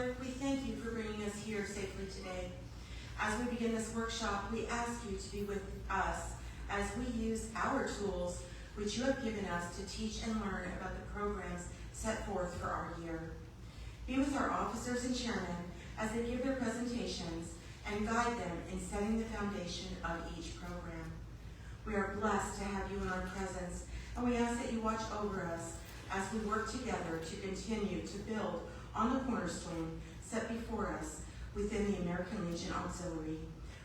Father, we thank you for bringing us here safely today. As we begin this workshop, we ask you to be with us as we use our tools which you have given us to teach and learn about the programs set forth for our year. Be with our officers and chairmen as they give their presentations and guide them in setting the foundation of each program. We are blessed to have you in our presence, and we ask that you watch over us as we work together to continue to build on the cornerstone set before us within the American Legion Auxiliary.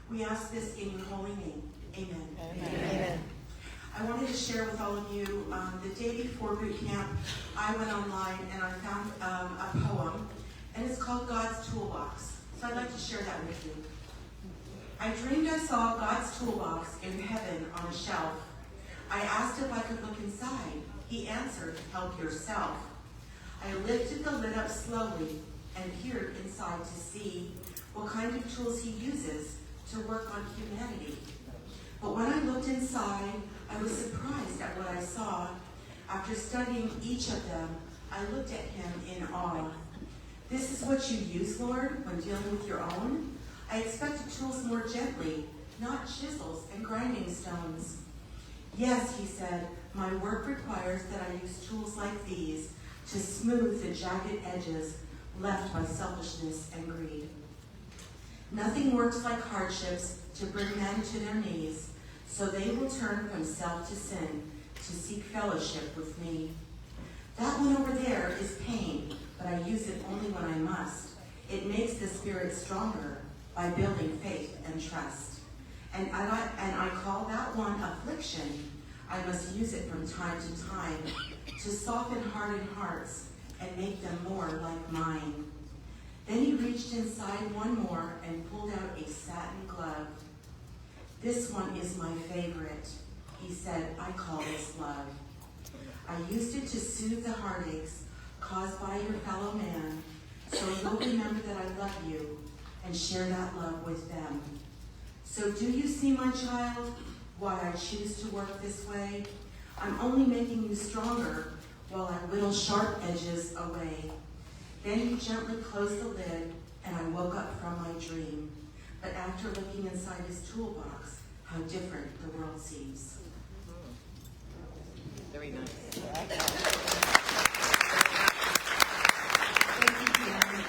We ask this in your holy name. Amen. Amen. Amen. I wanted to share with all of you, the day before boot camp, I went online and I found a poem, and it's called God's Toolbox. So I'd like to share that with you. I dreamed I saw God's toolbox in heaven on a shelf. I asked if I could look inside. He answered, help yourself. I lifted the lid up slowly and peered inside to see what kind of tools he uses to work on humanity. But when I looked inside, I was surprised at what I saw. After studying each of them, I looked at him in awe. This is what you use, Lord, when dealing with your own? I expected tools more gently, not chisels and grinding stones. Yes, he said, my work requires that I use tools like these to smooth the jagged edges left by selfishness and greed. Nothing works like hardships to bring men to their knees, so they will turn from self to sin to seek fellowship with me. That one over there is pain, but I use it only when I must. It makes the spirit stronger by building faith and trust. And I call that one affliction. I must use it from time to time to soften hardened hearts and make them more like mine. Then he reached inside one more and pulled out a satin glove. This one is my favorite. He said, I call this love. I used it to soothe the heartaches caused by your fellow man, so you'll remember that I love you and share that love with them. So do you see, my child, why I choose to work this way? I'm only making you stronger while I whittle sharp edges away. Then he gently closed the lid, and I woke up from my dream. But after looking inside his toolbox, how different the world seems. Very nice. Thank you, Karen.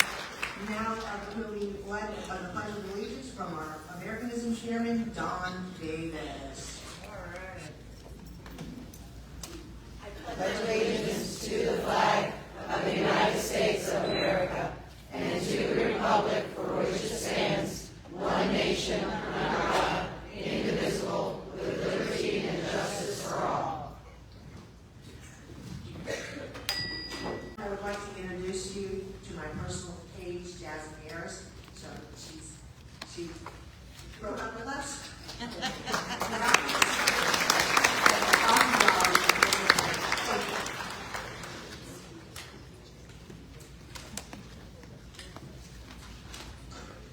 Now we'll be led by the Pledge of Allegiance from our Americanism Chairman, Don Davis. I pledge allegiance to the flag of the United States of America and to the republic for which it stands, one nation, under God, indivisible, with liberty and justice for all. I would like to introduce you to my personal page, Jasmine Harris. So she broke up with us.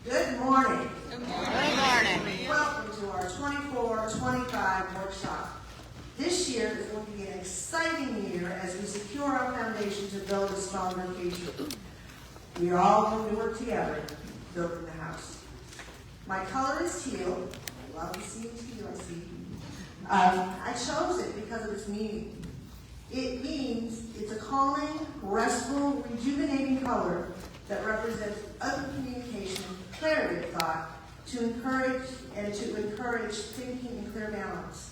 Good morning. Good morning. Welcome to our 24-25 workshop. This year is going to be an exciting year as we secure our foundation to build a stronger future. We are all going to work together, building the house. My color is teal. I love to see teal, I see. I chose it because of its meaning. It means it's a calming, restful, rejuvenating color that represents open communication, clarity of thought, to encourage thinking and clear balance.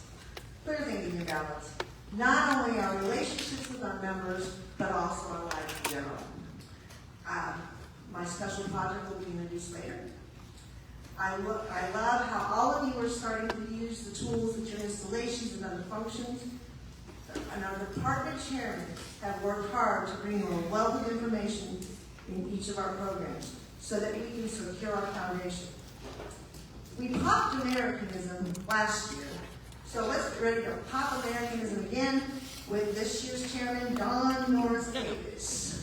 Clear thinking and balance. Not only our relationships with our members, but also our life in general. My special project will be introduced later. I love how all of you are starting to use the tools at your installations and other functions. And our department chairmen have worked hard to bring a wealth of information in each of our programs so that we can secure our foundation. We popped Americanism last year, so let's get ready to pop Americanism again with this year's chairman, Don Norris Davis.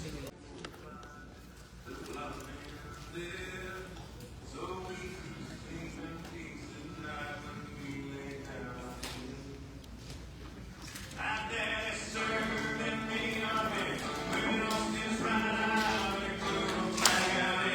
Serve in the army, when all is right out, and go flag out.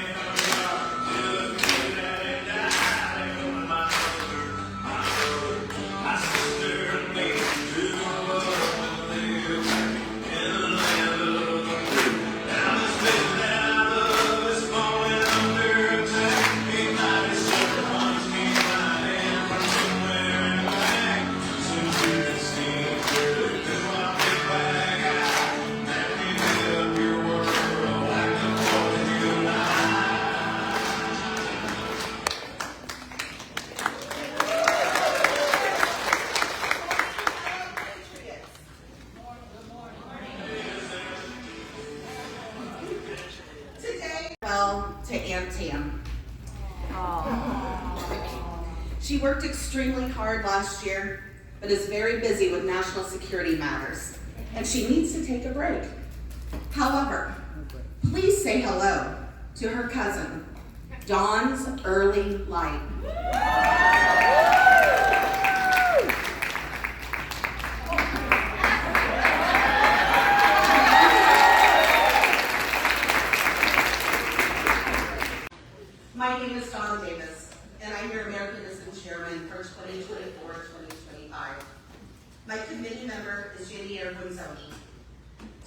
Aunt Tam. She worked extremely hard last year, but is very busy with national security matters, and she needs to take a break. However, please say hello to her cousin, Dawn's Early Light. My name is Dawn Davis, and I'm your Americanism Chairman for 2024-2025. My committee member is Jenny Erwin-Zoni.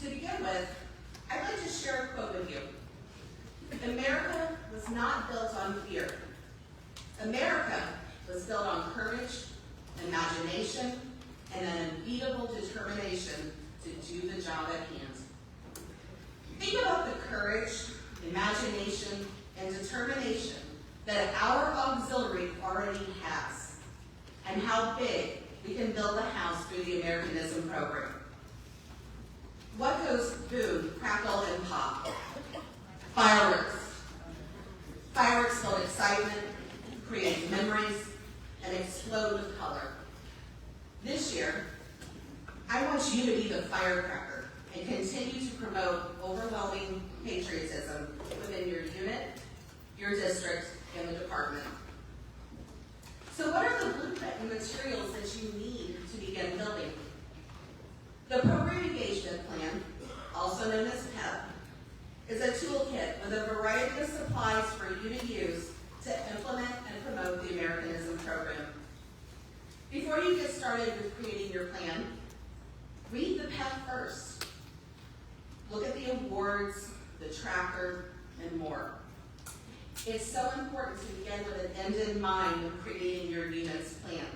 To begin with, I'd like to share a quote with you. America was not built on fear. America was built on courage, imagination, and an unbeatable determination to do the job at hand. Think about the courage, imagination, and determination that our auxiliary already has, and how big we can build a house through the Americanism program. What goes boom, crackle, and pop? Fireworks. Fireworks build excitement, create memories, and explode with color. This year, I want you to be the firecracker and continue to promote overwhelming patriotism within your unit, your district, and the department. So what are the blueprint and materials that you need to begin building? The Program Engagement Plan, also known as PEP, is a toolkit with a variety of supplies for you to use to implement and promote the Americanism program. Before you get started with creating your plan, read the PEP first. Look at the awards, the tracker, and more. It's so important to begin with an end in mind when creating your unit's plan.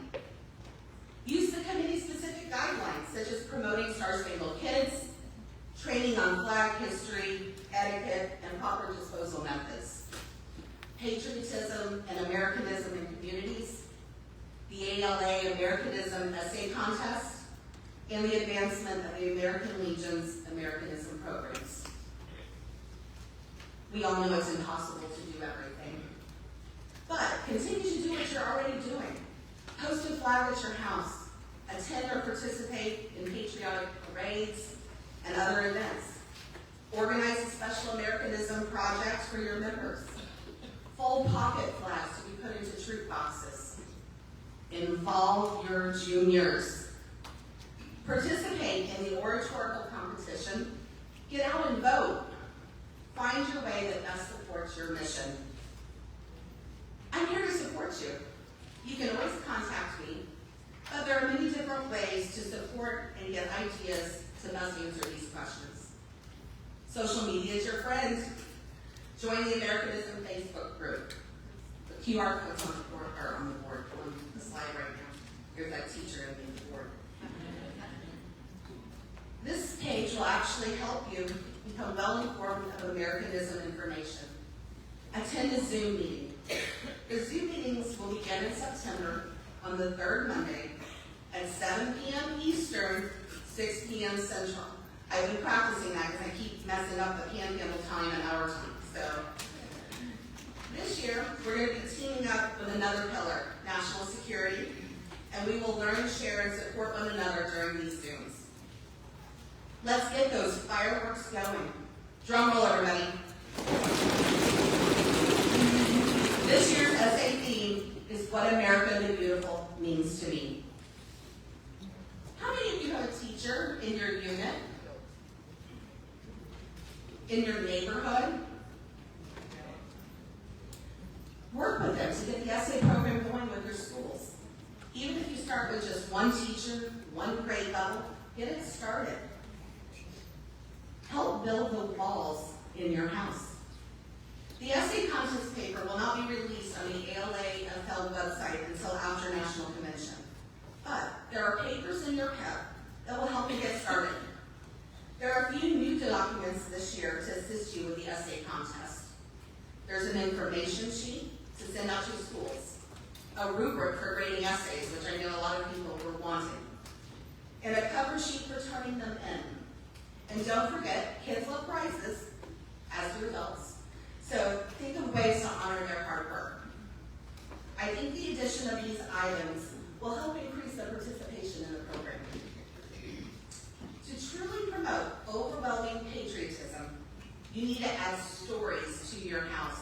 Use the committee-specific guidelines, such as promoting Star-Spangled Kids, training on flag history, etiquette, and proper disposal methods, patriotism and Americanism in communities, the ALA Americanism Essay Contest, and the advancement of the American Legion's Americanism programs. We all know it's impossible to do everything, but continue to do what you're already doing. Post a flag at your house, attend or participate in patriotic parades and other events. Organize a special Americanism project for your members. Fold pocket flags to be put into troop boxes. Involve your juniors. Participate in the oratorical competition. Get out and vote. Find your way that best supports your mission. I'm here to support you. You can always contact me, but there are many different ways to support and get ideas to best answer these questions. Social media is your friend. Join the Americanism Facebook group. The QR code's on the board, on the slide right now. Here's that teacher in the board. This page will actually help you become well informed of Americanism information. Attend a Zoom meeting. The Zoom meetings will begin in September on the third Monday at 7 p.m. Eastern, 6 p.m. Central. I've been practicing that because I keep messing up the panhandle time and our time. So this year, we're going to be teaming up with another pillar, national security, and we will learn, share, and support one another during these Zooms. Let's get those fireworks going. Drum roll, everybody. This year's essay theme is What America the Beautiful Means to Me. How many of you have a teacher in your unit? In your neighborhood? Work with them to get the essay program going with your schools. Even if you start with just one teacher, one grade level, get it started. Help build the walls in your house. The essay contest paper will not be released on the ALA-FL website until after National Convention. But there are papers in your PEP that will help you get started. There are a few new documents this year to assist you with the essay contest. There's an information sheet to send out to schools, a rubric for grading essays, which I know a lot of people were wanting, and a cover sheet for turning them in. And don't forget, kids love prizes, as do adults. So think of ways to honor their hard work. I think the addition of these items will help increase the participation in the program. To truly promote overwhelming patriotism, you need to add stories to your house.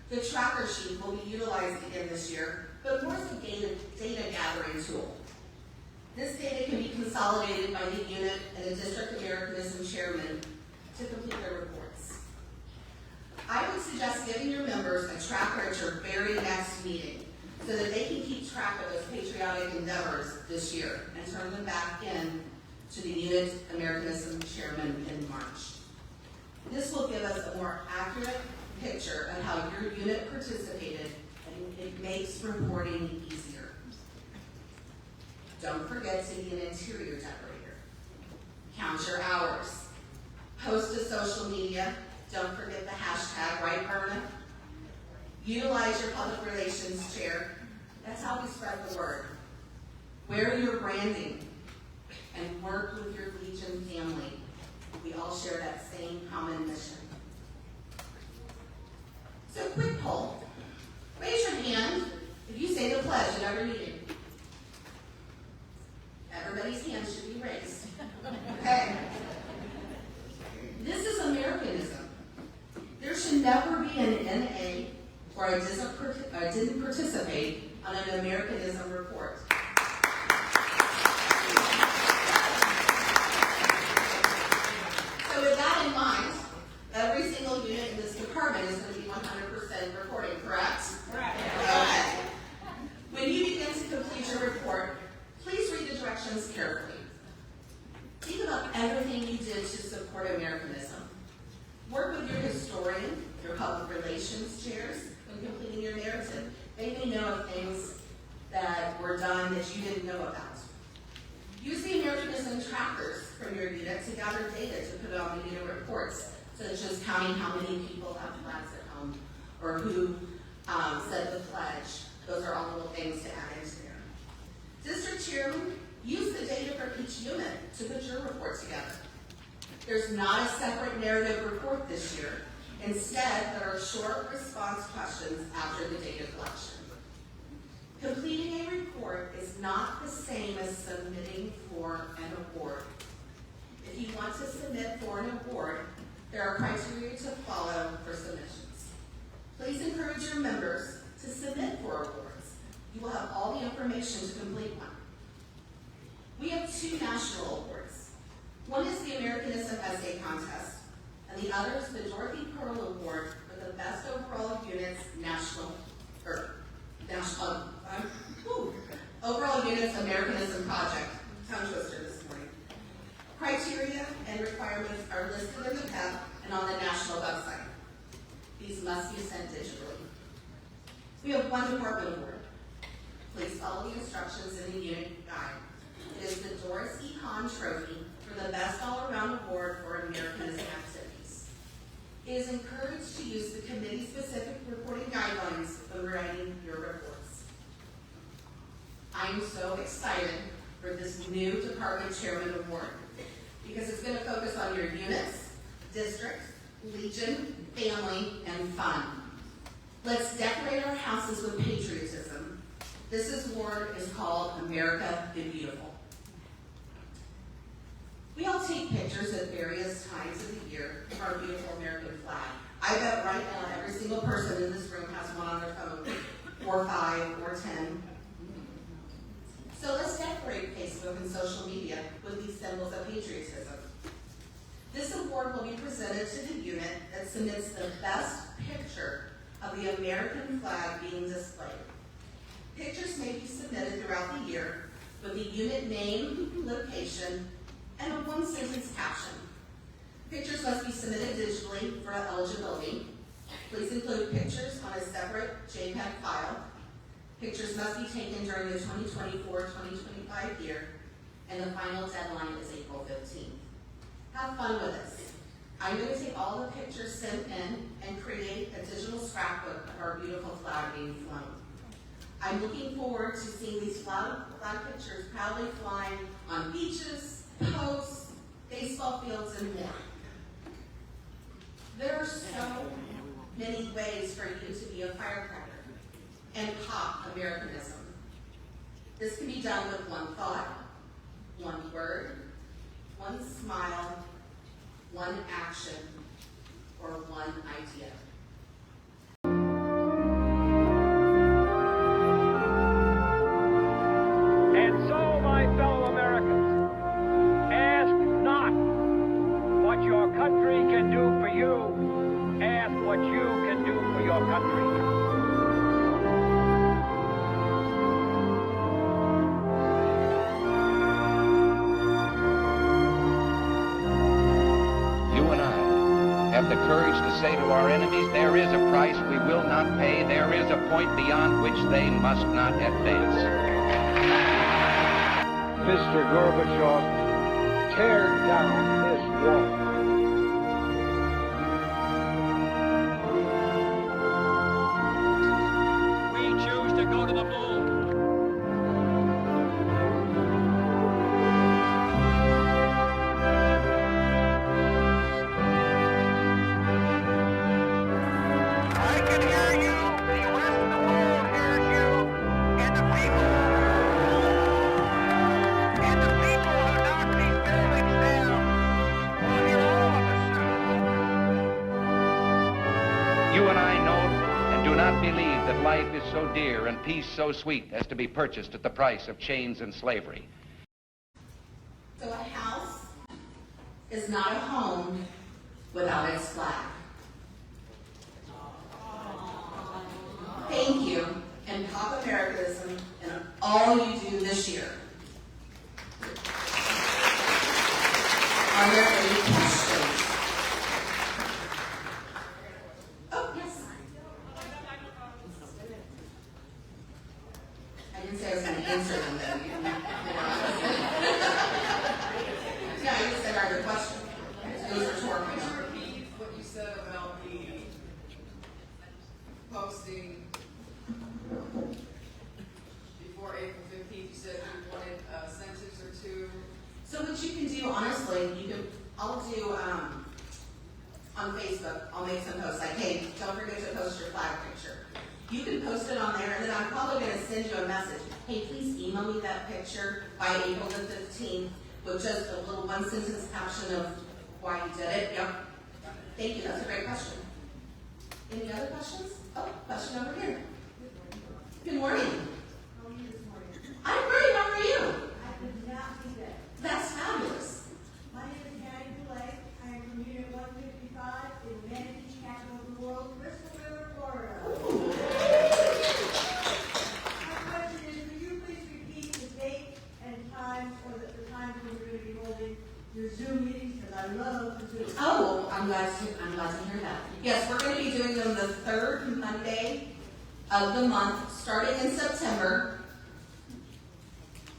The tracker sheet will be utilized again this year, but more as a data gathering tool. This data can be consolidated by the unit and the district Americanism chairman to complete their reports. I would suggest giving your members a tracker at your very next meeting so that they can keep track of those patriotic endeavors this year and turn them back in to the unit Americanism chairman in March. This will give us a more accurate picture of how your unit participated, and it makes reporting easier. Don't forget to be an interior decorator. Count your hours. Post to social media. Don't forget the hashtag, right, Verna? Utilize your public relations chair. That's how we spread the word. Wear your branding and work with your Legion family. We all share that same common mission. So quick poll. Raise your hand if you say the pledge at every meeting. Everybody's hand should be raised. Okay. This is Americanism. There should never be an NA or I didn't participate on an Americanism report. So with that in mind, every single unit in this department is going to be 100% recording, correct? Correct. Okay. When you begin to complete your report, please read the directions carefully. Think about everything you did to support Americanism. Work with your historian, your public relations chairs, when completing your narrative. They may know of things that were done that you didn't know about. Use the Americanism trackers from your unit to gather data to put on the unit reports, such as counting how many people have flags at home, or who said the pledge. Those are all little things to add into there. District chairman, use the data for each unit to put your report together. There's not a separate narrative report this year. Instead, there are short response questions after the data collection. Completing a report is not the same as submitting for an award. If you want to submit for an award, there are criteria to follow for submissions. Please encourage your members to submit for awards. You will have all the information to complete one. We have 2 national awards. One is the Americanism Essay Contest, and the other is the Dorothy Pearl Award for the Best Overall Units Overall Units Americanism Project. Tongue twister this morning. Criteria and requirements are listed in the PEP and on the national website. These must be sent digitally. We have 1 department award. Please follow the instructions in the unit guide. It is the Doris E. Hahn Trophy for the Best All-Around Award for Americanism activities. It is encouraged to use the committee-specific reporting guidelines when writing your reports. I am so excited for this new Department Chairman Award because it's going to focus on your units, district, Legion, family, and fun. Let's decorate our houses with patriotism. This award is called America the Beautiful. We all take pictures at various times of the year of our beautiful American flag. I bet right now every single person in this room has one on their phone, or 5, or 10. So let's decorate Facebook and social media with these symbols of patriotism. This award will be presented to the unit that submits the best picture of the American flag being displayed. Pictures may be submitted throughout the year with the unit name, location, and a 1-sentence caption. Pictures must be submitted digitally for eligibility. Please include pictures on a separate JPEG file. Pictures must be taken during the 2024-2025 year, and the final deadline is April 15th. Have fun with this. I'm going to take all the pictures sent in and create a digital scrapbook of our beautiful flag being flown. I'm looking forward to seeing these flag pictures proudly flying on beaches, posts, baseball fields, and more. There are so many ways for you to be a firecracker and pop Americanism. This can be done with one thought, one word, one smile, one action, or one idea. And so, my fellow Americans, ask not what your country can do for you, ask what you can do for your country. Have the courage to say to our enemies, there is a price we will not pay, there is a point beyond which they must not advance. Mr. Gorbachev, tear down this wall. We choose to go to the moon. Believe that life is so dear and peace so sweet as to be purchased at the price of chains and slavery. So a house is not a home without its flag. Thank you, and pop Americanism in all you do this year. Are there any questions? Oh, yes. I didn't say I was going to answer them, then. Yeah, I just said I had a question. It was rhetorical. Repeat what you said about the posting before April 15th. You said you wanted a sentence or two. So what you can do, honestly, I'll do on Facebook, I'll make some posts like, hey, don't forget to post your flag picture. You can post it on there, and then I'm probably going to send you a message. Hey, please email me that picture by April the 15th with just a little one-sentence caption of why you did it. Yep. Thank you. That's a great question. Any other questions? Oh, question over here. Good morning. How are you this morning? I'm great. How are you? I could not be there. That's fabulous. My name is Patty Boulay. I am from Unit 155 in the Manatee capital of the world, Crystal River, Florida. My question is, will you please repeat the date and time or the times when we're going to be holding your Zoom meetings? Because I love the Zoom. Oh, I'm glad to hear that. Yes, we're going to be doing them the third Monday of the month, starting in September,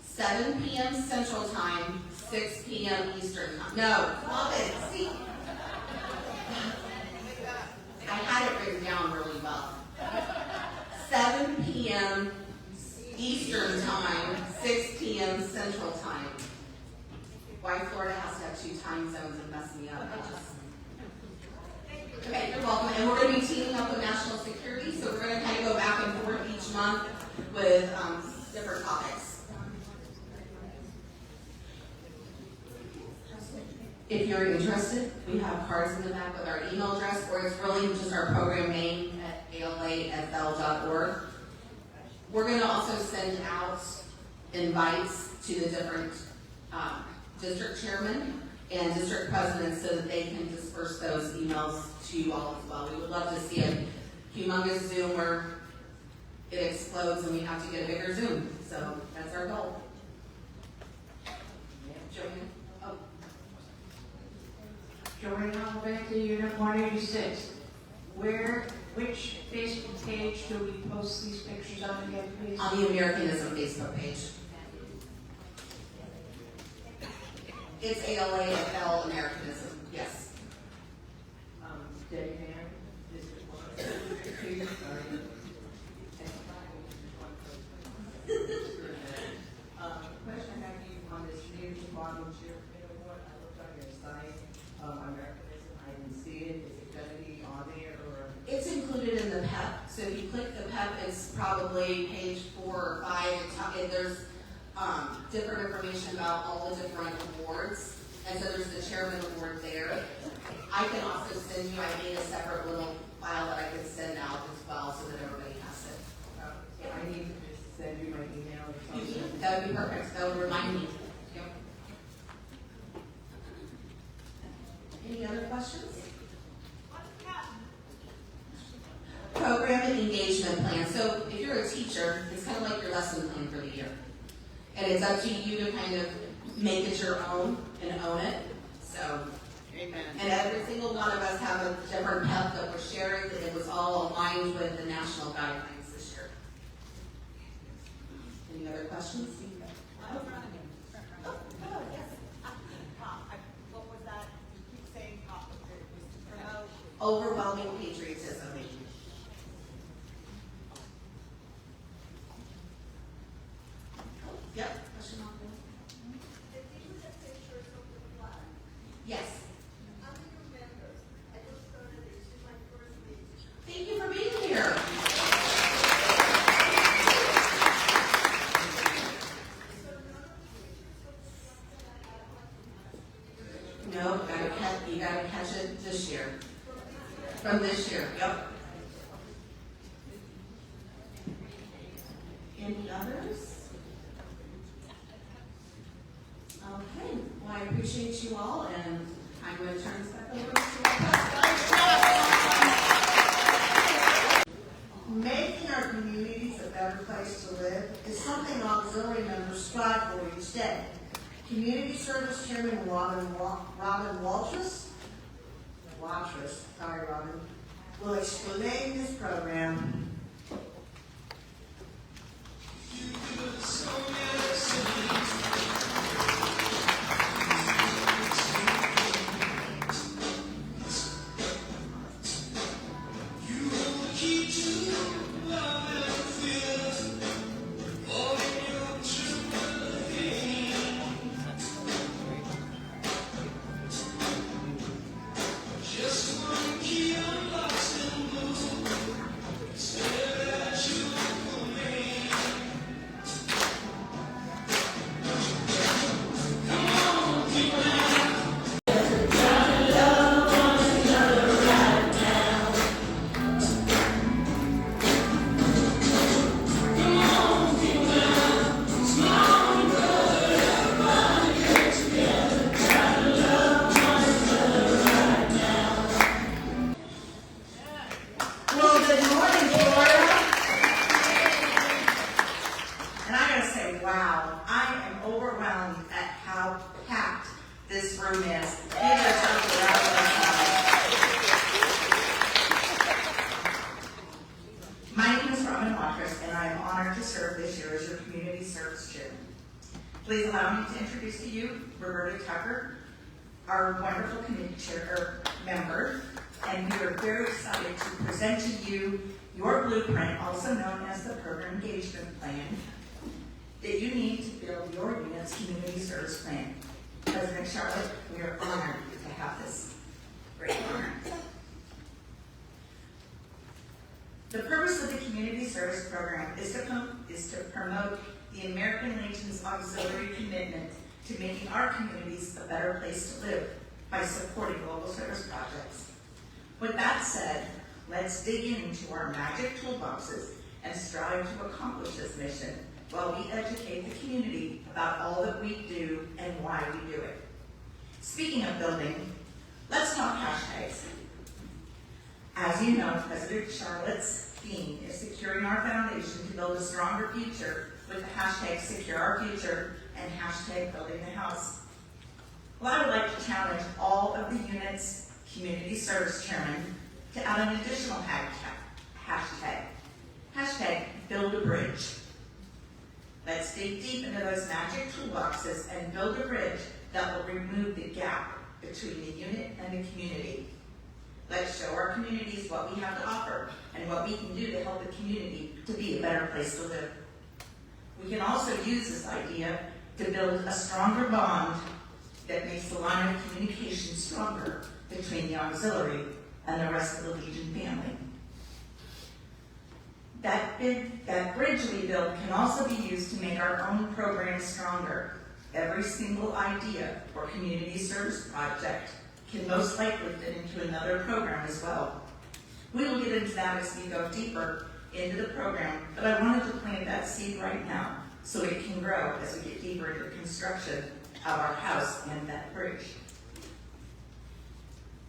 7 p.m. Central Time, 6 p.m. Eastern Time. No, love it. See, I had it written down really well. 7 p.m. Eastern Time, 6 p.m. Central Time. Why Florida has to have two time zones and mess me up. Okay, you're welcome. And we're going to be teaming up with National Security, so we're going to kind of go back and forth each month with different topics. If you're interested, we have cards in the back with our email address, or it's really just our program name at alafl.org. We're going to also send out invites to the different district chairmen and district presidents so that they can disperse those emails to you all as well. We would love to see a humongous Zoom where it explodes and we have to get a bigger Zoom. So that's our goal. Joanne? Oh. Joanne, back to Unit 186. Which Facebook page do we post these pictures on again, please? On the Americanism Facebook page. It's ALAFL Americanism, yes. Debbie Mann, District 1. Question I have you on this new volunteer award. I looked on your site, Americanism. I didn't see it. Is it going to be on there or? It's So if you click the PEP, it's probably page 4 or 5. There's different information about all the different awards. And so there's the chairman award there. I can also send you, I made a separate little file that I can send out as well so that everybody has it. I need to just send you my email or something. That would be perfect. That would remind me. Yep. Any other questions? Program and engagement plan. So if you're a teacher, it's kind of like your lesson plan for the year. And it's up to you to kind of make it your own and own it. So, Amen. and every single one of us have a different PEP that we're sharing, that it was all aligned with the national guidelines this year. Any other questions? What was that? You keep saying it was to promote. Overwhelming patriotism. Yep. Question on that? Yes. Thank you for being here. No, you gotta catch it this year. From this year, yep. Any others? Okay, well, I appreciate you all, and I'm going to turn this back over to Making our communities a better place to live is something auxiliary members strive for each day. Community Service Chairman Robin Watrous, will explain this program. Please allow me to introduce to you our wonderful committee member, and we are very excited to present to you your blueprint, also known as the Program Engagement Plan, that you need to build your unit's community service plan. President Charlotte, we are honored to have this great honor. The purpose of the Community Service Program is to promote the American Legion's auxiliary commitment to making our communities a better place to live by supporting global service projects. With that said, let's dig into our magic toolboxes and strive to accomplish this mission while we educate the community about all that we do and why we do it. Speaking of building, let's talk hashtags. As you know, President Charlotte's theme is securing our foundation to build a stronger future with the hashtag Secure Our Future and hashtag Building the House. Well, I would like to challenge all of the unit's community service chairmen to add an additional hashtag Build a Bridge. Let's dig deep into those magic toolboxes and build a bridge that will remove the gap between the unit and the community. Let's show our communities what we have to offer and what we can do to help the community to be a better place to live. We can also use this idea to build a stronger bond that makes the line of communication stronger between the auxiliary and the rest of the Legion family. That bridge we build can also be used to make our own programs stronger. Every single idea or community service project can most likely fit into another program as well. We will get into that as we go deeper into the program, but I wanted to plant that seed right now so it can grow as we get deeper into the construction of our house and that bridge.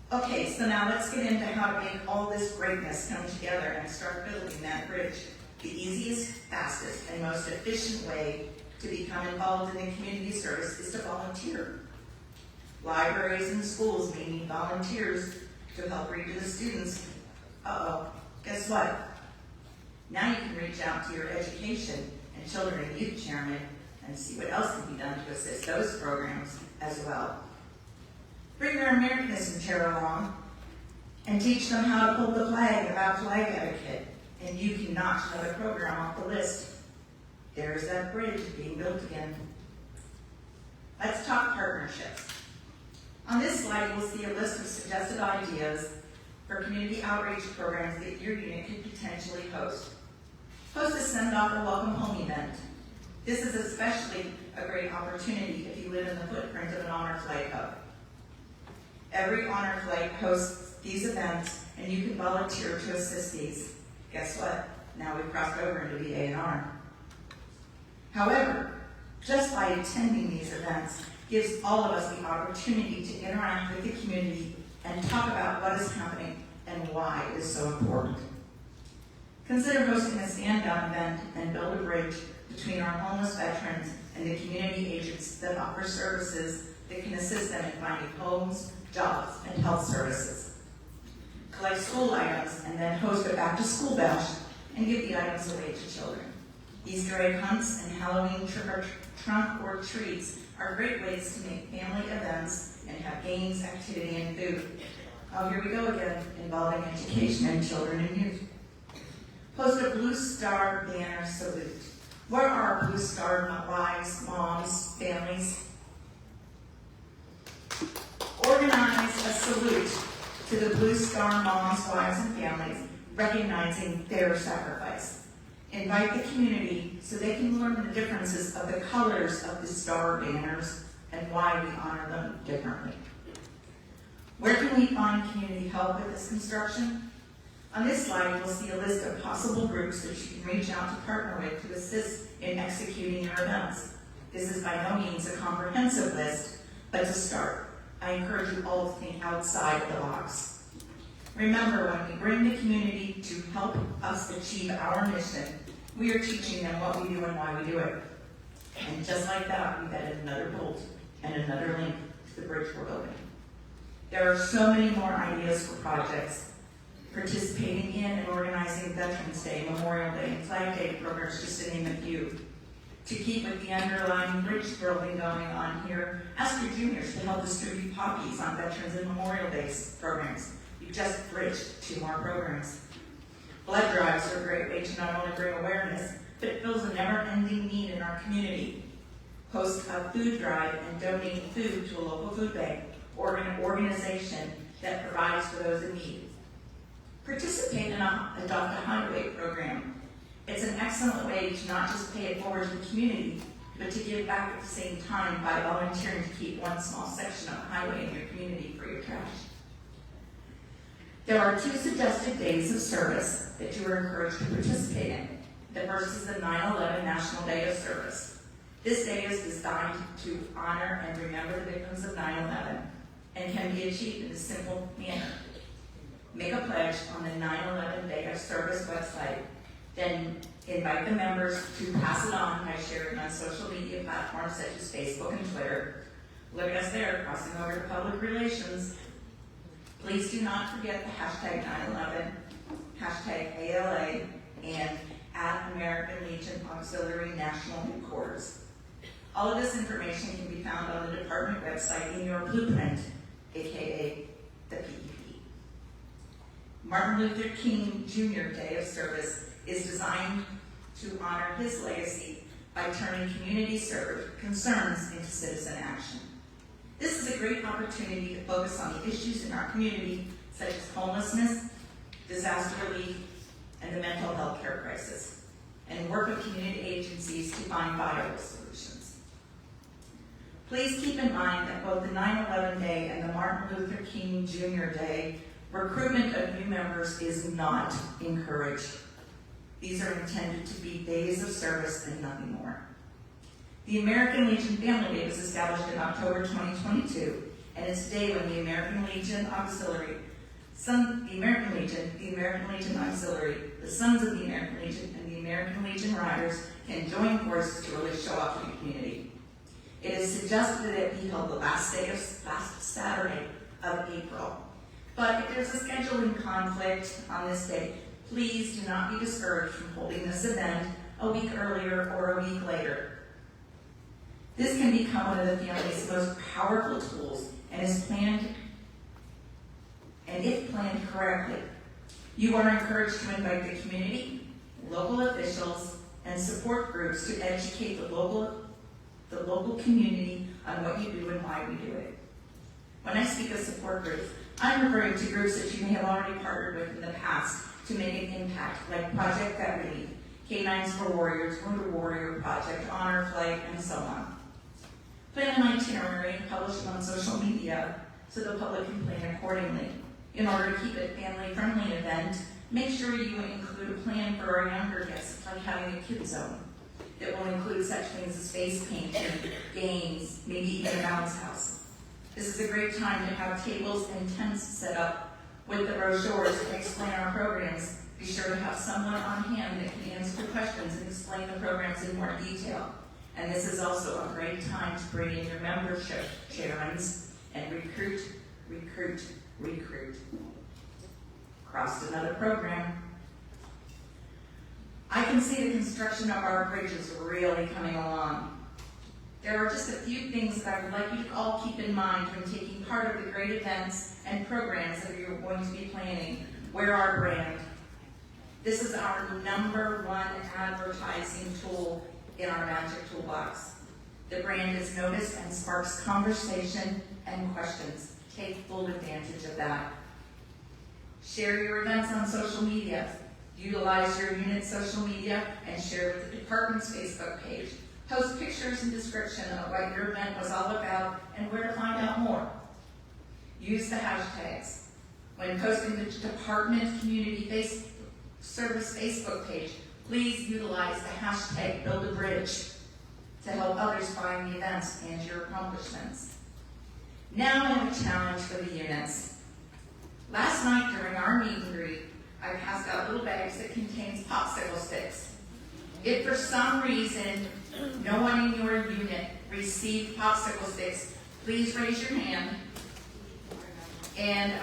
Okay, so now let's get into how to make all this greatness come together and start building that bridge. The easiest, fastest, and most efficient way to become involved in the community service is to volunteer. Libraries and schools may need volunteers to help read to the students. Guess what? Now you can reach out to your education and children and youth chairman and see what else can be done to assist those programs as well. Bring your Americanism chair along and teach them how to pull the flag about flag etiquette, and you can notch another program off the list. There's that bridge being built again. Let's talk partnerships. On this slide, you will see a list of suggested ideas for community outreach programs that your unit could potentially host. Host a send-off or welcome home event. This is especially a great opportunity if you live in the footprint of an honor flight hub. Every honor flight hosts these events, and you can volunteer to assist these. Guess what? Now we've crossed over into the A&R. However, just by attending these events gives all of us the opportunity to interact with the community and talk about what is happening and why it is so important. Consider hosting a stand-down event and build a bridge between our homeless veterans and the community agents that offer services that can assist them in finding homes, jobs, and health services. Collect school items and then host a back-to-school bash and give the items away to children. Easter egg hunts and Halloween trunk or treats are great ways to make family events and have games, activity, and food. Oh, here we go again, involving education and children and youth. Post a Blue Star banner salute. Where are Blue Star wives, moms, families? Organize a salute to the Blue Star moms, wives, and families, recognizing their sacrifice. Invite the community so they can learn the differences of the colors of the star banners and why we honor them differently. Where can we find community help with this construction? On this slide, you will see a list of possible groups that you can reach out to partner with to assist in executing your events. This is by no means a comprehensive list, but to start, I encourage you all to think outside the box. Remember, when we bring the community to help us achieve our mission, we are teaching them what we do and why we do it. And just like that, we've added another bolt and another link to the bridge we're building. There are so many more ideas for projects. Participating in and organizing Veterans Day, Memorial Day, and Flag Day programs, just to name a few. To keep with the underlying bridge building going on here, ask your juniors to help distribute poppies on Veterans and Memorial Day programs. You've just bridged 2 more programs. Blood drives are a great way to not only bring awareness, but it fills a never-ending need in our community. Host a food drive and donate food to a local food bank or an organization that provides for those in need. Participate in an Adopt a Highway program. It's an excellent way to not just pay it forward to the community, but to give back at the same time by volunteering to keep one small section of the highway in your community for your trash. There are 2 suggested days of service that you are encouraged to participate in. The first is the 9/11 National Day of Service. This day is designed to honor and remember the victims of 9/11 and can be achieved in a simple manner. Make a pledge on the 9/11 Day of Service website, then invite the members to pass it on by sharing on social media platforms such as Facebook and Twitter. Look at us there, crossing over to public relations. Please do not forget the hashtag 9/11, hashtag ALA, and at American Legion Auxiliary National Headquarters. All of this information can be found on the department website in your blueprint, aka the PEP. Martin Luther King Jr. Day of Service is designed to honor his legacy by turning community concerns into citizen action. This is a great opportunity to focus on the issues in our community, such as homelessness, disaster relief, and the mental health care crisis, and work with community agencies to find viable solutions. Please keep in mind that both the 9/11 Day and the Martin Luther King Jr. Day, recruitment of new members is not encouraged. These are intended to be days of service and nothing more. The American Legion Family Day was established in October 2022, and it's a day when the American Legion Auxiliary, the American Legion Auxiliary, the Sons of the American Legion, and the American Legion Riders can join forces to really show up to the community. It is suggested that it be held the last Saturday of April. But if there's a scheduling conflict on this day, please do not be discouraged from holding this event a week earlier or a week later. This can become one of the family's most powerful tools and is planned, and if planned correctly, you are encouraged to invite the community, local officials, and support groups to educate the local community on what you do and why we do it. When I speak of support groups, I'm referring to groups that you may have already partnered with in the past to make an impact, like Project Vet Relief, K9s for Warriors, Wounded Warrior Project, Honor Flight, and so on. Plan an itinerary and publish it on social media so the public can plan accordingly. In order to keep it a family-friendly event, make sure you include a plan for our younger guests, like having a kids zone that will include such things as face painting, games, maybe even a bounce house. This is a great time to have tables and tents set up with the brochures that explain our programs. Be sure to have someone on hand that can answer the questions and explain the programs in more detail. And this is also a great time to bring in your membership chairmans and recruit. Crossed another program. I can see the construction of our bridges really coming along. There are just a few things that I would like you to all keep in mind when taking part of the great events and programs that you're going to be planning. Wear our brand. This is our #1 advertising tool in our magic toolbox. The brand is noticed and sparks conversation and questions. Take full advantage of that. Share your events on social media. Utilize your unit's social media and share with the department's Facebook page. Post pictures and description of what your event was all about and where to find out more. Use the hashtags. When posting the department community service Facebook page, please utilize the hashtag #BuildABridge to help others find the events and your accomplishments. Now I have a challenge for the units. Last night during our meet and greet, I passed out little bags that contains popsicle sticks. If for some reason no one in your unit received popsicle sticks, please raise your hand, and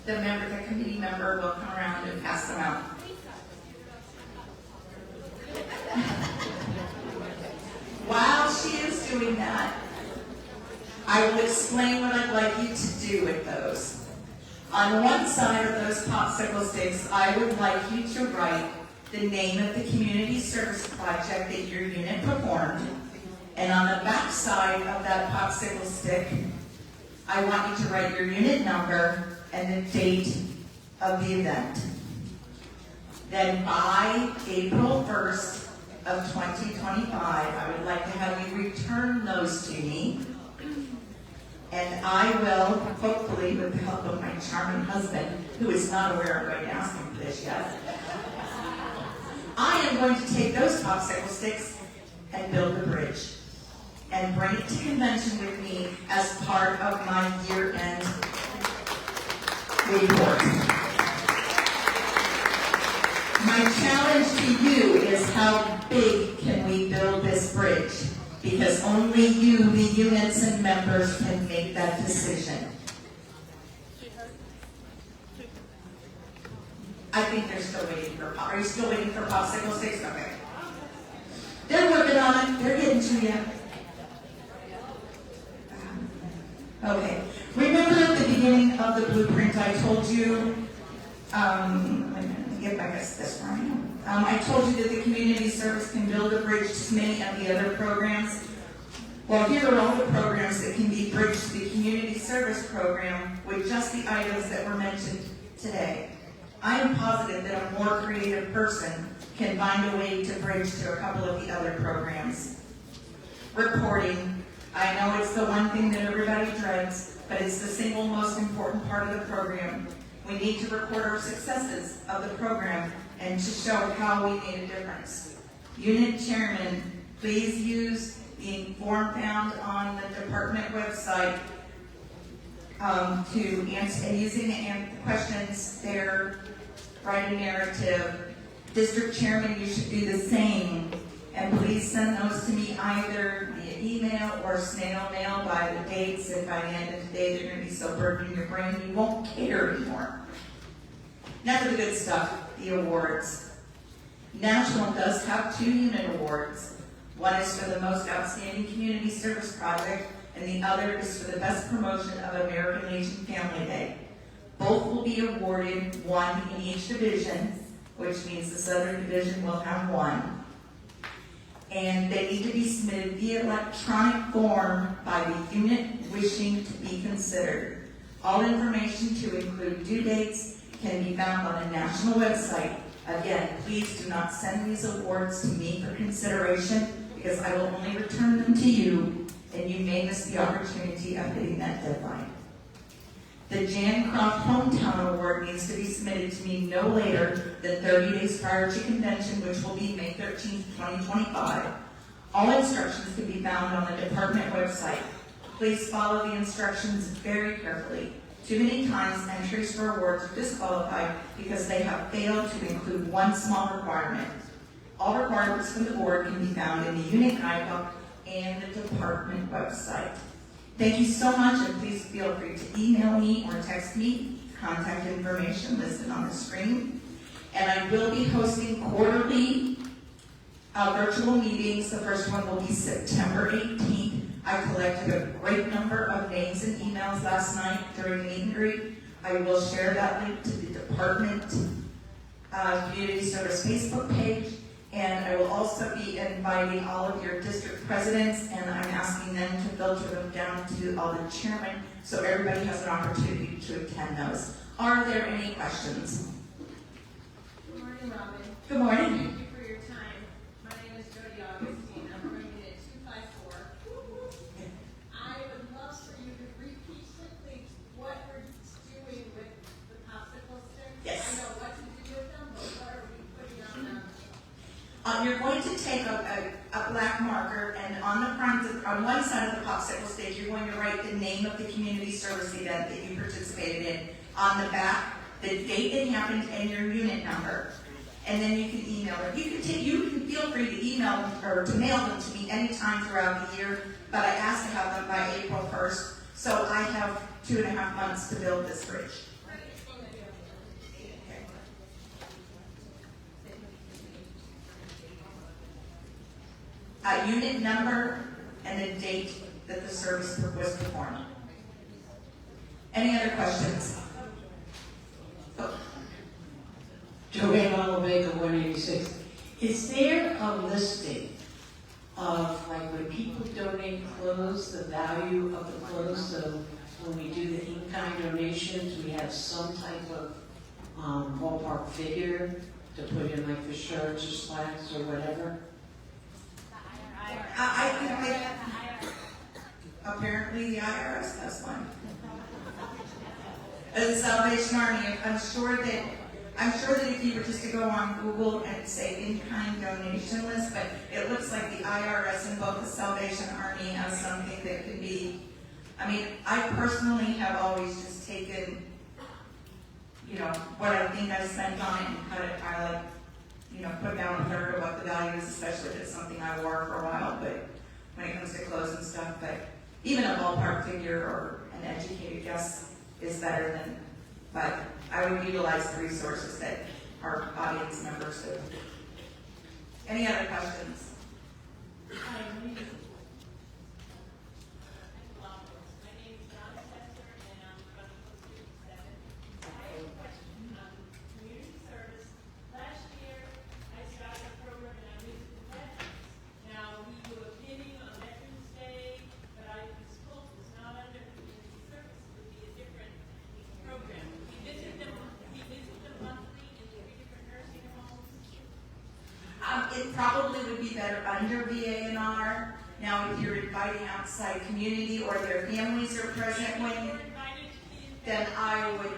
the committee member will come around and pass them out. While she is doing that, I will explain what I'd like you to do with those. On one side of those popsicle sticks, I would like you to write the name of the community service project that your unit performed. And on the back side of that popsicle stick, I want you to write your unit number and the date of the event. Then by April 1st of 2025, I would like to have you return those to me. And I will, hopefully with the help of my charming husband, who is not aware I'm going to ask him for this yet, I am going to take those popsicle sticks and build a bridge and bring it to convention with me as part of my year-end report. My challenge to you is how big can we build this bridge? Because only you, the units and members, can make that decision. I think they're still waiting for are you still waiting for popsicle sticks? Okay. They're working on it. They're getting to you. Okay. Remember at the beginning of the blueprint I told you, let me get back to this one. I told you that the community service can build a bridge to many of the other programs. Well, here are all the programs that can be bridged to the community service program with just the items that were mentioned today. I am positive that a more creative person can find a way to bridge to a couple of the other programs. Recording. I know it's the one thing that everybody dreads, but it's the single most important part of the program. We need to record our successes of the program and to show how we made a difference. Unit chairman, please use the form found on the department website to answer, and using the questions there, write a narrative. District chairman, you should do the same. And please send those to me either via email or snail mail by the dates, and by the end of the day, they're going to be so burned in your brain you won't care anymore. Now for the good stuff, the awards. National does have 2 unit awards. One is for the most outstanding community service project, and the other is for the best promotion of American Legion Family Day. Both will be awarded, one in each division, which means the Southern Division will have 1. And they need to be submitted via electronic form by the unit wishing to be considered. All information, to include due dates, can be found on the national website. Again, please do not send these awards to me for consideration, because I will only return them to you, and you may miss the opportunity of hitting that deadline. The Jan Croft Hometown Award needs to be submitted to me no later than 30 days prior to convention, which will be May 13th, 2025. All instructions can be found on the department website. Please follow the instructions very carefully. Too many times, entries for awards are disqualified because they have failed to include one small requirement. All requirements from the board can be found in the unit guidebook and the department website. Thank you so much, and please feel free to email me or text me. Contact information listed on the screen. And I will be hosting quarterly virtual meetings. The first one will be September 18th. I collected a great number of names and emails last night during the meet and greet. I will share that link to the department community service Facebook page. And I will also be inviting all of your district presidents, and I'm asking them to filter them down to all the chairmen, so everybody has an opportunity to attend those. Are there any questions? Good morning, Robin. Good morning. Thank you for your time. My name is Jody Augustine. I'm bringing it 254. I would love for you to repeat simply what we're doing with the popsicle sticks. Yes. I know what to do with them, but what are we putting on them? You're going to take a black marker, and on the front, on one side of the popsicle stage, you're going to write the name of the community service event that you participated in. On the back, the date it happened and your unit number. And then you can email it. You can feel free to email or to mail them to me anytime throughout the year, but I asked to have them by April 1st, so I have 2.5 months to build this bridge. Unit number and the date that the service was performed. Any other questions? Oh. Joanne Olivaker, 186. Is there a listing of, like, when people donate clothes, the value of the clothes? So when we do the in-kind donations, we have some type of ballpark figure to put in, like, for shirts or slacks or whatever? I think that apparently the IRS has one. The Salvation Army, I'm sure that if you were just to go on Google and say in-kind donation list, but it looks like the IRS and both the Salvation Army has something that can be, I mean, I personally have always just taken, you know, what I think I spent on it and cut it, I like, you know, put down a third of what the value is, especially if it's something I wore for a while, but when it comes to clothes and stuff, but even a ballpark figure or an educated guess is better than, but I would utilize the resources that our audience members do. Any other questions? probably would be better under VA&R. Now, if you're inviting outside community or their families are present when, then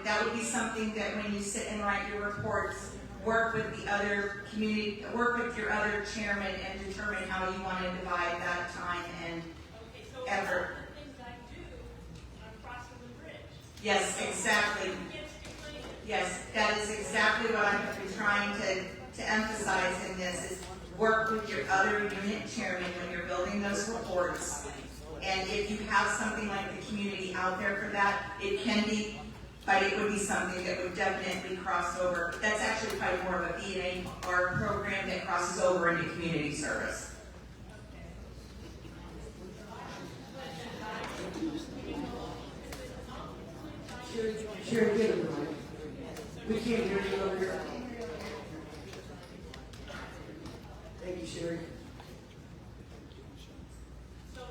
that would be something that when you sit and write your reports, work with the other community, work with your other chairman and determine how you want to divide that time and effort. Yes, exactly. Yes, that is exactly what I'm trying to emphasize in this, is work with your other unit chairman when you're building those reports. And if you have something like the community out there for that, it can be, but it would be something that would definitely cross over. That's actually probably more of a VA&R program that crosses over into community service. Sherry, get it, Mike. We can't hear you over here. Thank you, Sherry. So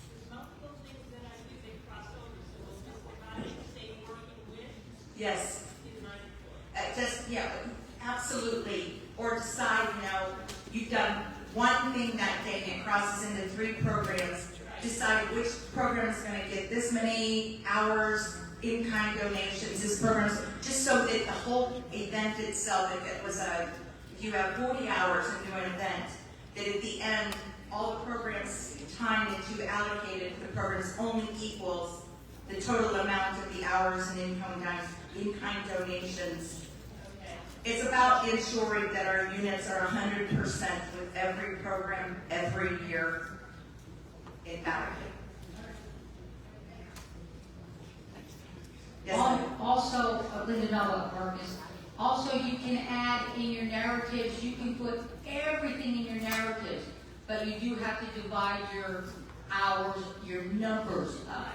there's multiple things that I do that cross over, so we'll just provide, say, working with. Yes. In my Absolutely. Or decide, you've done one thing that day and it crosses into 3 programs. Decide which program is going to get this many hours, in-kind donations, this program, just so that the whole event itself, if you have 40 hours and do an event, that at the end, all the programs' time that you allocated to the programs only equals the total amount of the hours and in-kind donations. It's about ensuring that our units are 100% with every program every year in Valley. Yes, Also, Linda know what Burk is. Also, you can add in your narratives, you can put everything in your narratives, but you do have to divide your hours, your numbers up.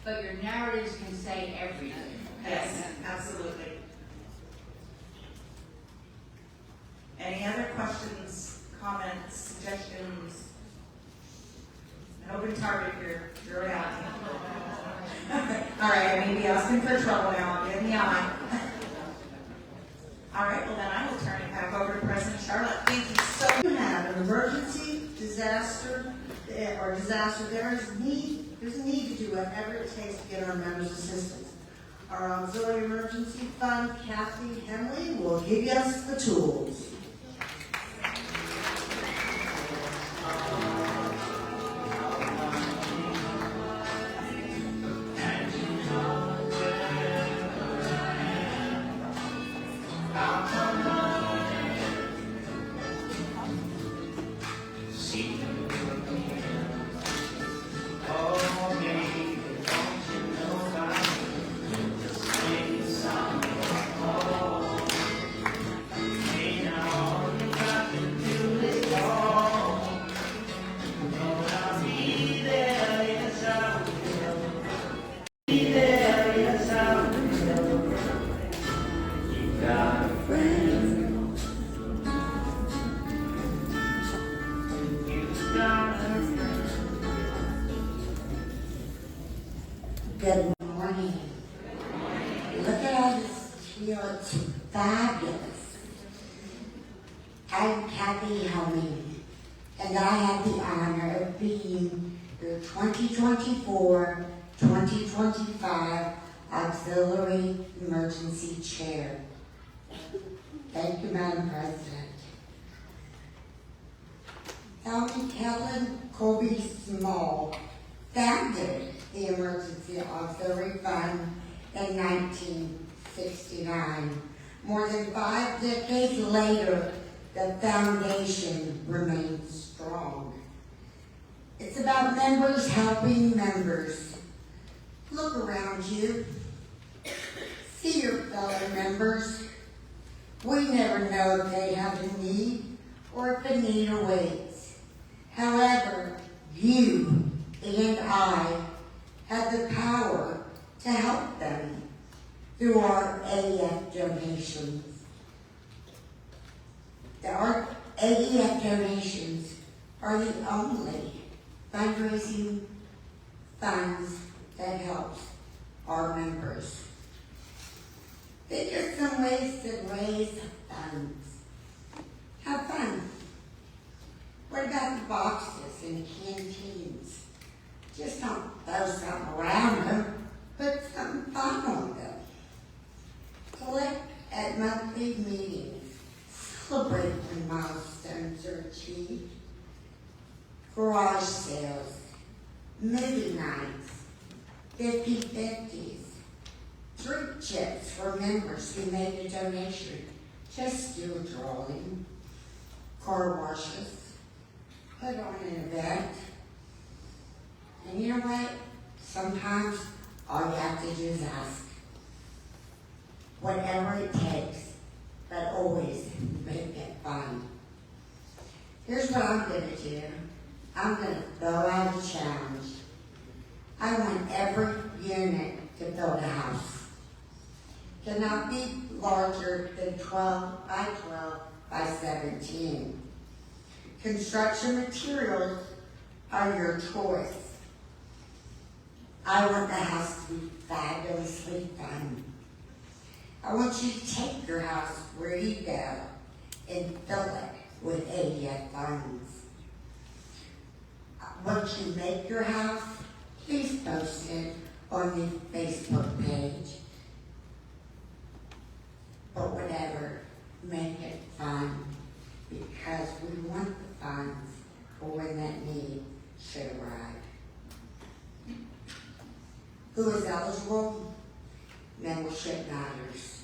But your narratives can say everything. yes, absolutely. Any other questions, comments, suggestions? An open target here. You're out. All right, I may be asking for trouble now. Get in the eye. All right, well then I will turn it back over to President Charlotte. Thank you so much. You have an emergency, disaster, there's a need to do whatever it takes to get our members assistance. Our auxiliary emergency fund, Kathy Helmly, will give us the tools. Good morning. Look at all this teal, it's fabulous. I'm Kathy Helmly, and I have the honor of being your 2024-2025 Auxiliary Emergency Chair. Thank you, Madam President. Helen Kellen Colby Small founded the Emergency Auxiliary Fund in 1969. More than 5 decades later, the foundation remains strong. It's about members helping members. Look around you. See your fellow members. We never know if they have a need or if a need awaits. However, you and I have the power to help them through our AEF donations. Our AEF donations are the only fundraising funds that helps our members. They're just some ways to raise funds. fun. What about the boxes and canteens? Just don't throw something around them, put something fun on them. Collect at monthly meetings. Celebrate when milestones are achieved. Garage sales, movie nights, 50/50s, drink chips for members who made a donation. Just do a drawing. Car washes. Put on an event. And you know what? Sometimes all you have to do is ask. Whatever it takes, but always make it fun. Here's what I'm going to do. I'm going to throw out a challenge. I want every unit to build a house. Cannot be larger than 12 by 12 by 17. Construction materials are your choice. I want the house to be fabulously fun. I want you to take your house where you go and fill it with AEF funds. Once you make your house, please post it on the Facebook page. But whatever, make it fun, because we want the funds for when that need should arrive. Who is eligible? Membership matters.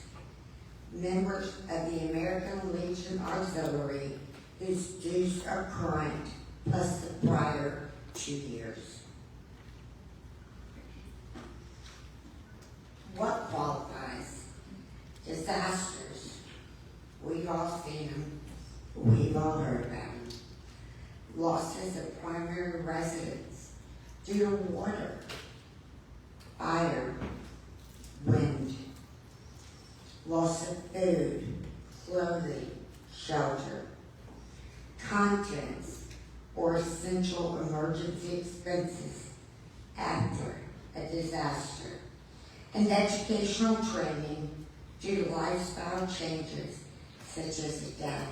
Members of the American Legion Auxiliary whose dues are current, plus the prior 2 years. What qualifies? Disasters. We've all seen them. We've all heard about them. Losses of primary residence due to water, fire, wind. Loss of food, clothing, shelter. Contents or essential emergency expenses after a disaster. And educational training due to lifestyle changes such as a death.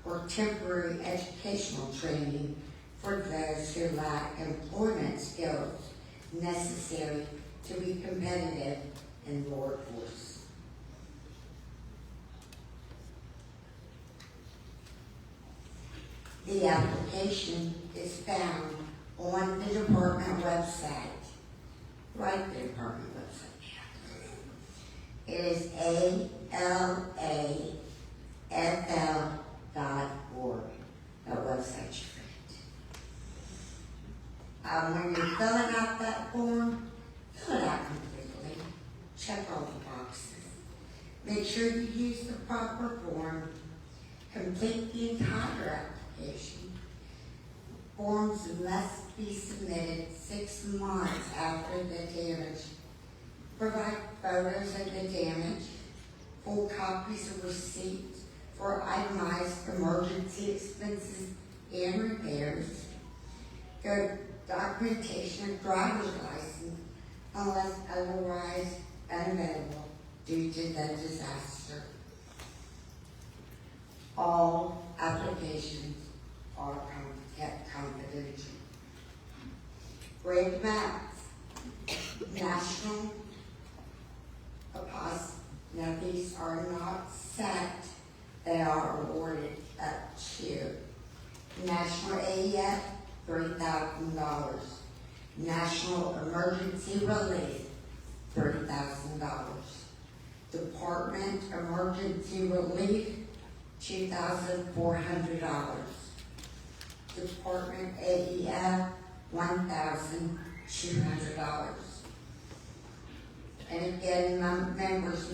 Or temporary educational training for those who lack employment skills necessary to be competitive in the workforce. The application is found on the department website. Right, the department website. It is ALAFL.org. That website's great. When you're filling out that form, fill it out completely. Check all the boxes. Make sure you use the proper form. Complete the entire application. Forms must be submitted 6 months after the damage. Provide photos of the damage, full copies of receipts for itemized emergency expenses and repairs. Good documentation of driver's license unless otherwise unavailable due to the disaster. All applications are kept confidential. Grade maps, national apostles. Now these are not set, they are awarded up to National AEF, $3,000. National Emergency Relief, $30,000. Department Emergency Relief, $2,400. Department AEF, $1,200. And again, members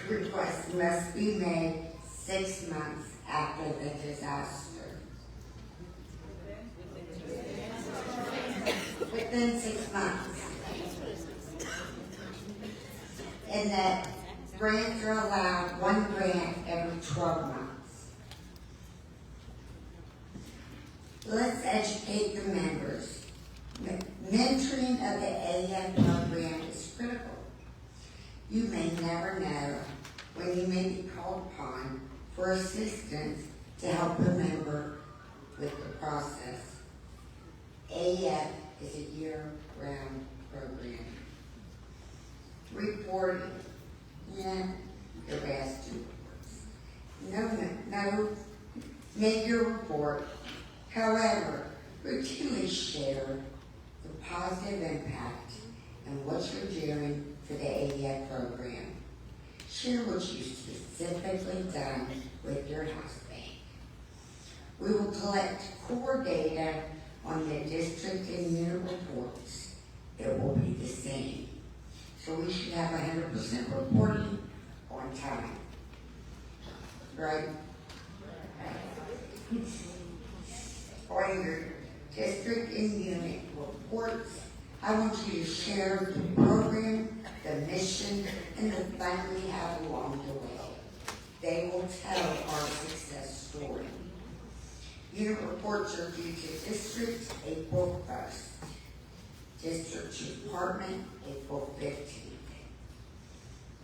requests must be made 6 months after the disaster. Within 6 months. And that grants are allowed 1 grant every 12 months. Let's educate the members. Mentoring of the AEF program is critical. You may never know when you may be called upon for assistance to help a member with the process. AEF is a year-round program. Reporting. Yeah, you're asked to reports. No, make your report. However, routinely share the positive impact and what you're doing for the AEF program. Share what you've specifically done with your house bank. We will collect core data on the district and unit reports. It will be the same. So we should have 100% reporting on time. Right? On your district and unit reports, I want you to share the program, the mission, and the fun we have along the way. They will tell our success story. Unit reports are due to districts April 1st. District Department April 15th.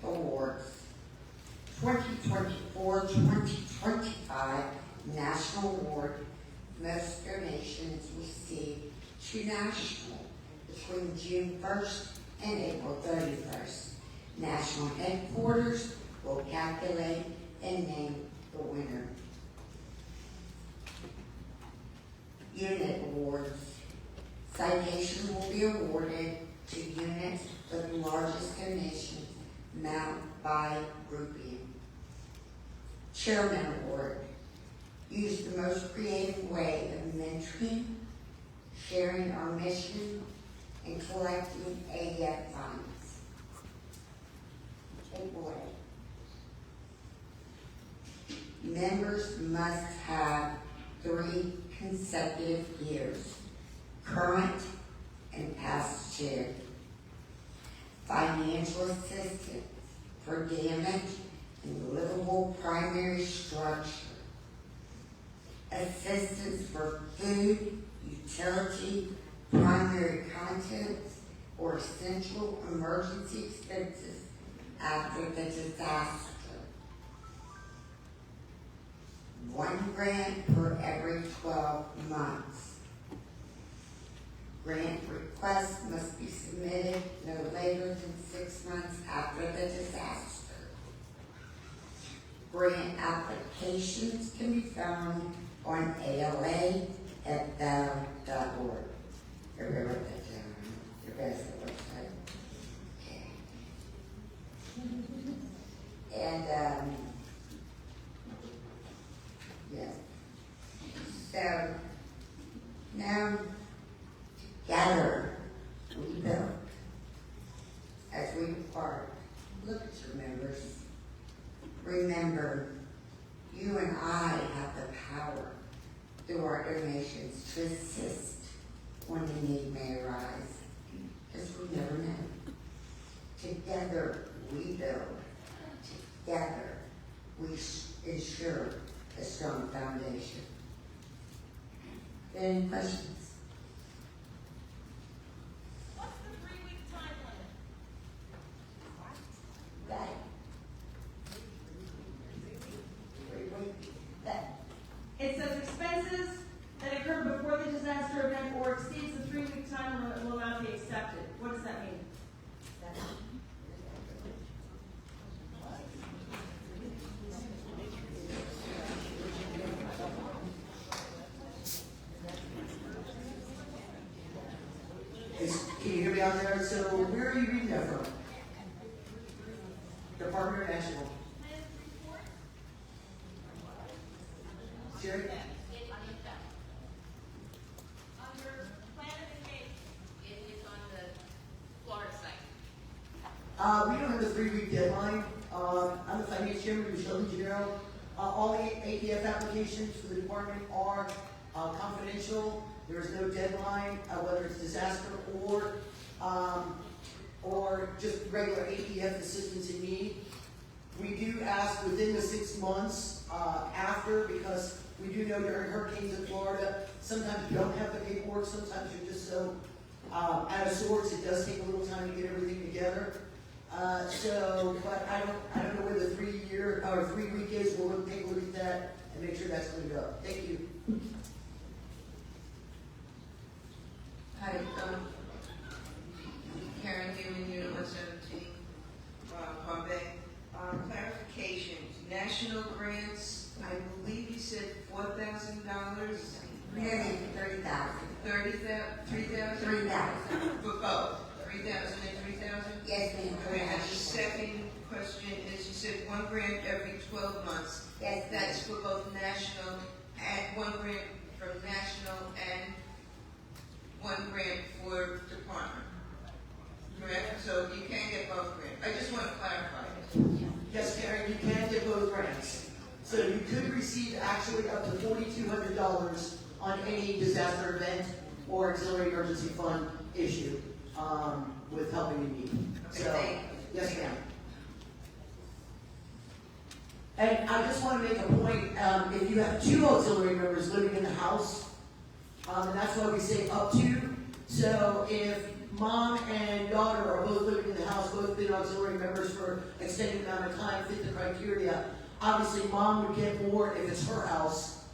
Awards. 2024-2025 National Award. Most donations received to National between June 1st and April 31st. National headquarters will calculate and name the winner. Unit awards. Citation will be awarded to units with the largest donation amount by grouping. Chairman Award. Use the most creative way of mentoring, sharing our mission, and collecting AEF funds. Takeaway. Members must have 3 consecutive years, current and past due. Financial assistance for damage in livable primary structure. Assistance for food, utility, primary contents, or essential emergency expenses after the disaster. 1 grant per every 12 months. Grant requests must be submitted no later than 6 months after the disaster. Grant applications can be found on ALA@val.org. Everybody wrote that down. Your best website. Okay. And yeah. So now gather, rebuild. As we depart, look at your members. Remember, you and I have the power through our donations to assist when the need may arise, because we never know. Together we build. Together we ensure a strong foundation. Any questions? What's the 3-week time limit? That. 3 weeks. That. It says expenses that occur before the disaster event or exceeds the 3-week time limit will not be accepted. What does that mean? Can you hear me out there? So where are you reading that from? Department or National? Sherry? Under plan of engagement, it is on the Florida site. We don't have a 3-week deadline. I'm the finance chairman, Michelle Gennaro. All the AEF applications for the department are confidential. There is no deadline, whether it's disaster or just regular AEF assistance in need. We do ask within the 6 months after, because we do know during hurricanes in Florida, sometimes you don't have the paperwork, sometimes you're just so out of sorts, it does take a little time to get everything together. But I don't know where the 3 3 week is, we'll take a look at that and make sure that's going to go. Thank you. Hi, Karen Newman, Unit 117, Bombay. Clarification, national grants, I believe you said $4,000? Nearly 30,000. 3,000? 3,000. For both, 3,000 and 3,000? Yes, ma'am. Okay, and the second question is, you said 1 grant every 12 months. Yes, That's for both national and 1 grant from national and 1 grant for department. Correct? So you can't get both grants. I just want to clarify it. Yes, Karen, you can get both grants. So you could receive actually up to $4,200 on any disaster event or auxiliary emergency fund issue with Helping in Need. Okay, So, thank you. yes, ma'am. And I just want to make a point, if you have 2 auxiliary members living in the house, and that's why we say up to. So if mom and daughter are both living in the house, both been auxiliary members for extended amount of time, fit the criteria, obviously mom would get more if it's her house,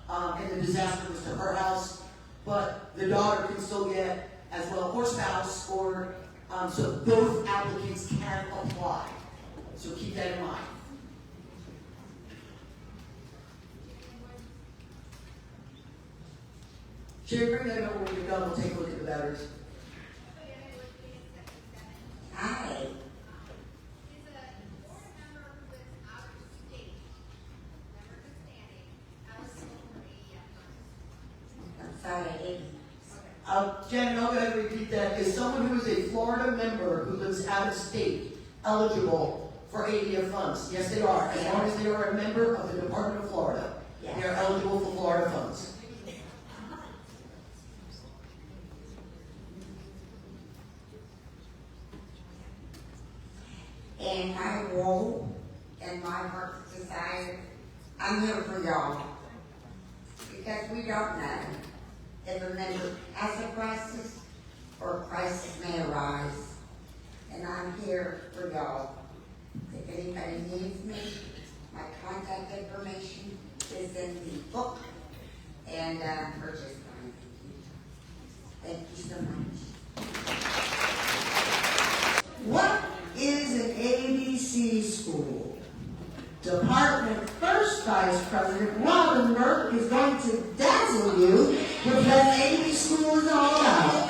and the disaster was to her house, but the daughter can still get as well, or spouse, or, so both applicants can apply. So keep that in mind. Sherry, bring that over when you're done, we'll take a look at the batteries. Hi. I'm sorry. Jen, I'll go ahead and repeat that. Is someone who is a Florida member who lives out of state eligible for AEF funds? Yes, they are. As long as they are a member of the Department of Florida, they are eligible for Florida funds. And my role and my heart's desire, I'm here for y'all. Because we don't know if a member has a crisis or a crisis may arise. And I'm here for y'all. If anybody needs me, my contact information is in the book and purchase line. Thank you so much. What is an ABC school? Department First Vice President Robin Burk is going to dazzle you with what ABC school is all about.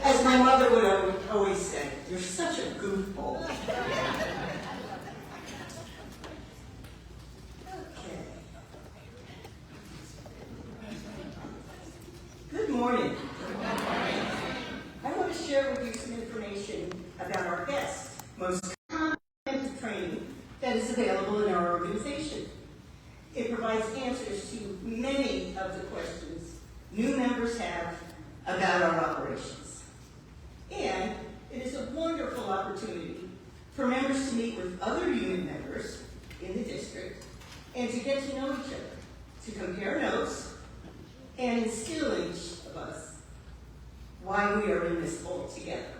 As my mother would always say, you're such a goofball. Okay. Good morning. I want to share with you some information about our best, most comprehensive training that is available in our organization. It provides answers to many of the questions new members have about our operations. for members to meet with other unit members in the district and to get to know each other, to compare notes, and instill in each of us why we are in this all together.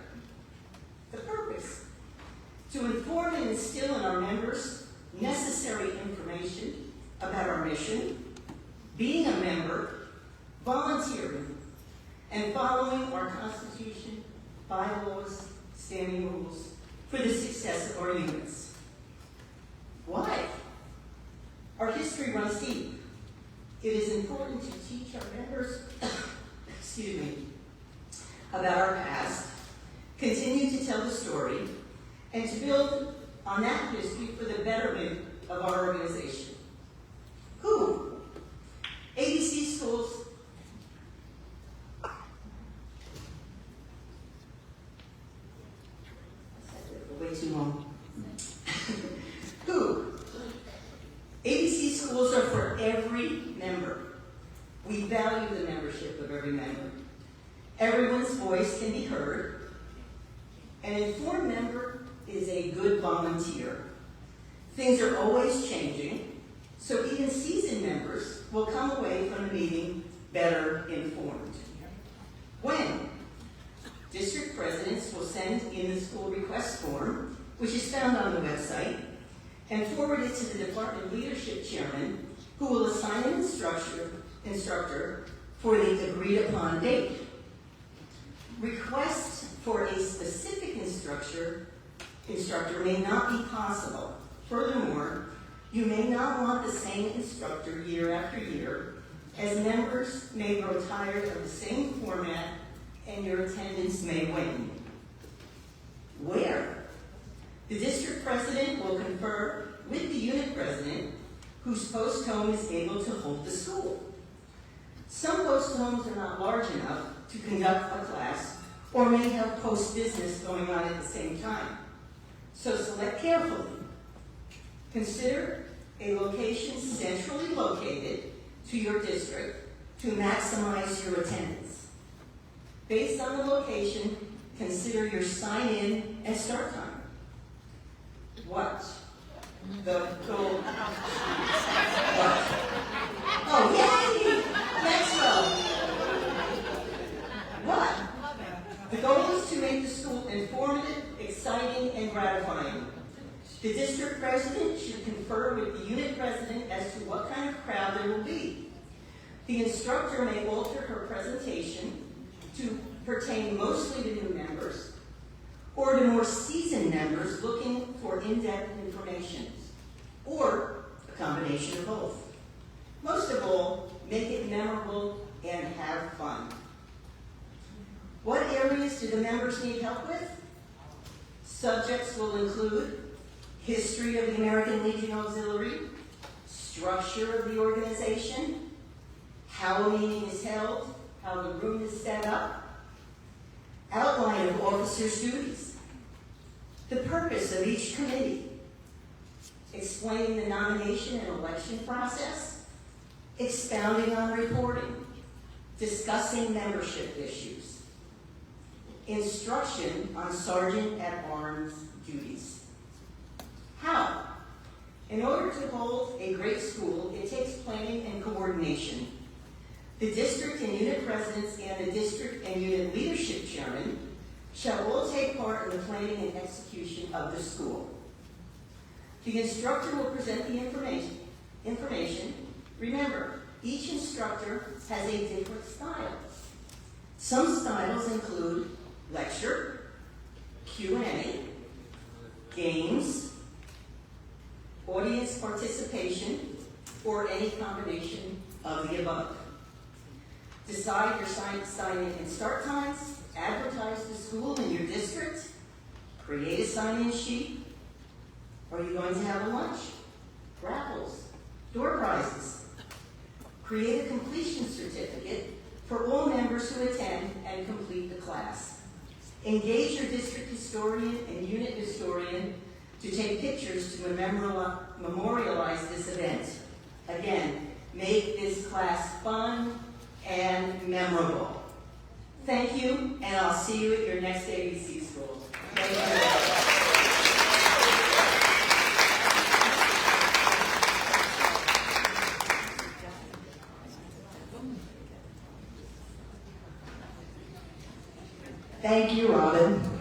The purpose: to inform and instill in our members necessary information about our mission, being a member, volunteering, and following our Constitution, bylaws, standing rules for the success of our units. Why? Our history runs deep. It is important to teach our members about our past, continue to tell the story, and to build on that history for the betterment of our organization. Who? ABC schools. Way too long. Who? ABC schools are for every member. We value the membership of every member. Everyone's voice can be heard. An informed member is a good volunteer. Things are always changing, so even seasoned members will come away from the meeting better informed. When? District presidents will send in the school request form, which is found on the website, and forward it to the department leadership chairman, who will assign an instructor for the agreed upon date. Requests for a specific instructor may not be possible. Furthermore, you may not want the same instructor year after year, as members may grow tired of the same format and your attendance may wane. Where? The district president will confer with the unit president, whose post home is able to hold the school. Some post homes are not large enough to conduct a class or may have post business going on at the same time. So select carefully. Consider a location centrally located to your district to maximize your attendance. Based on the location, consider your sign-in and start time. What? What? Oh, yay! Maxwell. What? The goal is to make the school informative, exciting, and gratifying. The district president should confer with the unit president as to what kind of crowd there will be. The instructor may alter her presentation to pertain mostly to new members or to more seasoned members looking for in-depth information, or a combination of both. Most of all, make it memorable and have fun. What areas do the members need help with? Subjects will include history of the American Legion Auxiliary, structure of the organization, how a meeting is held, how the room is set up, outline of officers' duties, the purpose of each committee, explaining the nomination and election process, expounding on reporting, discussing membership issues, instruction on sergeant-at-arms duties. How? In order to hold a great school, it takes planning and coordination. The district and unit presidents and the district and unit leadership chairman shall all take part in the planning and execution of the school. The instructor will present the information. Remember, each instructor has a different style. Some styles include lecture, Q&A, games, audience participation, or any combination of the above. Decide your sign-in and start times, advertise the school in your district, create a sign-in sheet. Are you going to have a lunch? Raffles, door prizes. Create a completion certificate for all members who attend and complete the class. Engage your district historian and unit historian to take pictures to memorialize this event. Again, make this class fun and memorable. Thank you, and I'll see you at your next ABC school. Thank you. Thank you, Robin.